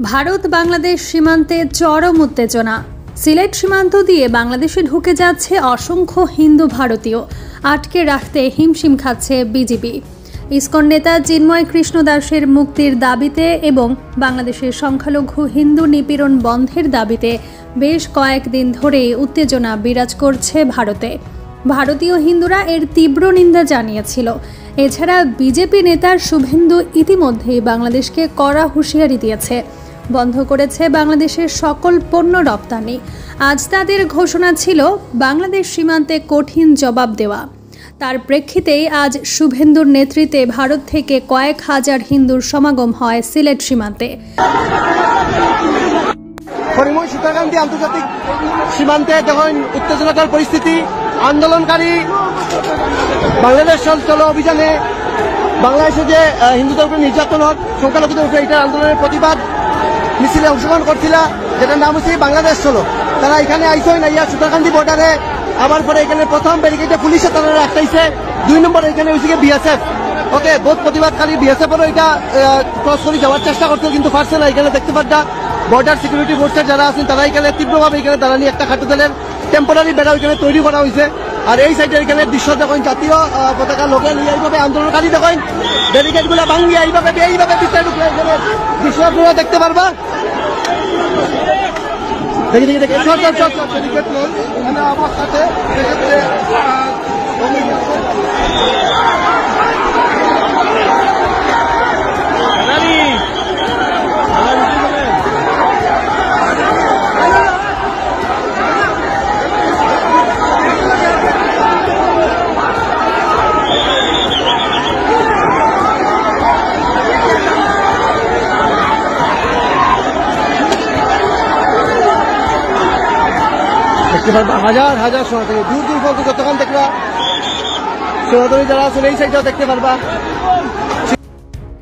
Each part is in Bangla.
ভারত বাংলাদেশ সীমান্তে চরম উত্তেজনা। সিলেট সীমান্ত দিয়ে বাংলাদেশে ঢুকে যাচ্ছে অসংখ্য হিন্দু ভারতীয়। আটকে রাখতে হিমশিম খাচ্ছে বিজেপি। ইসকন নেতা চিন্ময় কৃষ্ণ দাসের মুক্তির দাবিতে এবং বাংলাদেশের সংখ্যালঘু হিন্দু নিপীড়ন বন্ধের দাবিতে বেশ কয়েকদিন ধরেই উত্তেজনা বিরাজ করছে ভারতে। ভারতীয় হিন্দুরা এর তীব্র নিন্দা জানিয়েছিল। এছাড়া বিজেপি নেতার শুভেন্দু ইতিমধ্যেই বাংলাদেশকে কড়া হুঁশিয়ারি দিয়েছে, বন্ধ করেছে বাংলাদেশের সকল পণ্য রপ্তানি। আজ তাদের ঘোষণা ছিল বাংলাদেশ সীমান্তে কঠিন জবাব দেওয়া। তার প্রেক্ষিতেই আজ শুভেন্দুর নেতৃত্বে ভারত থেকে কয়েক হাজার হিন্দুর সমাগম হয় সিলেট সীমান্তে। সুতারকান্দি আন্তর্জাতিক সীমান্তে যখন উত্তেজনাকর পরিস্থিতি, আন্দোলনকারী বাংলাদেশ চলো অভিযানে বাংলাদেশে যে হিন্দুদের উপরে নির্যাতন হোক, সংখ্যালঘুদের উপরে এটার আন্দোলনের প্রতিবাদ মিছিলে অংশগ্রহণ করছিল, যেটার নাম হচ্ছে বাংলাদেশ চলো। তারা এখানে আইসই না, ইয়া সুতারকান্দি বর্ডারে আবার পরে এখানে প্রথম ব্যারিকেডে পুলিশে তারা আটকাইছে, 2 নম্বর এখানে হয়েছে বিএসএফ। ওকে, বহুত প্রতিবাদকারী বিএসএফেরও এটা ক্রস করে যাওয়ার চেষ্টা করছে, কিন্তু পারছে না। এখানে দেখতে পাচ্ছা বর্ডার সিকিউরিটি ফোর্সের যারা আছেন তারা এখানে তীব্রভাবে এখানে তারা নিয়ে একটা খাটো দলের টেম্পোরারি বেড়া এখানে তৈরি করা হয়েছে। আর এই সাইডে এখানে দৃশ্য দেখেন, জাতীয় পতাকা লোকেল এইভাবে আন্দোলনকারী দেখেন ব্যারিকেড গুলা ভাঙ্গিয়ে এইভাবে ভিতরে ঢুকলে এখানে দৃশ্য আপনারা দেখতে পারবা। দেখি আমার সাথে হাজার হাজার সনাতনী দূর দূর পর্যন্ত যতক্ষণ দেখবা সনাতনী যারা আছেন এই সাইডটাও দেখতে পারবা।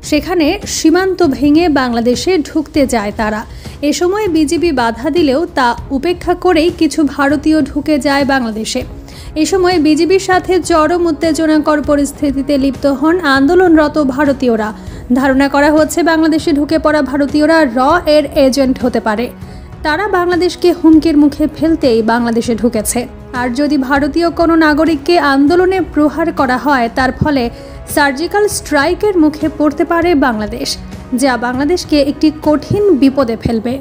সেখানে সীমান্ত ভেঙে বাংলাদেশে ঢুকতে যায় তারা। এ সময় বিজেপি বাধা দিলেও তা উপেক্ষা করেই কিছু ভারতীয় ঢুকে যায় বাংলাদেশে। এ সময় বিজেপির সাথে চরম উত্তেজনাকর পরিস্থিতিতে লিপ্ত হন আন্দোলনরত ভারতীয়রা। ধারণা করা হচ্ছে বাংলাদেশে ঢুকে পড়া ভারতীয়রা এর এজেন্ট হতে পারে। তারা বাংলাদেশকে হুমকির মুখে ফেলতেই বাংলাদেশে ঢুকেছে। আর যদি ভারতীয় কোনো নাগরিককে আন্দোলনে প্রহার করা হয়, তার ফলে সার্জিক্যাল স্ট্রাইকের মুখে পড়তে পারে বাংলাদেশ, যা বাংলাদেশকে একটি কঠিন বিপদে ফেলবে।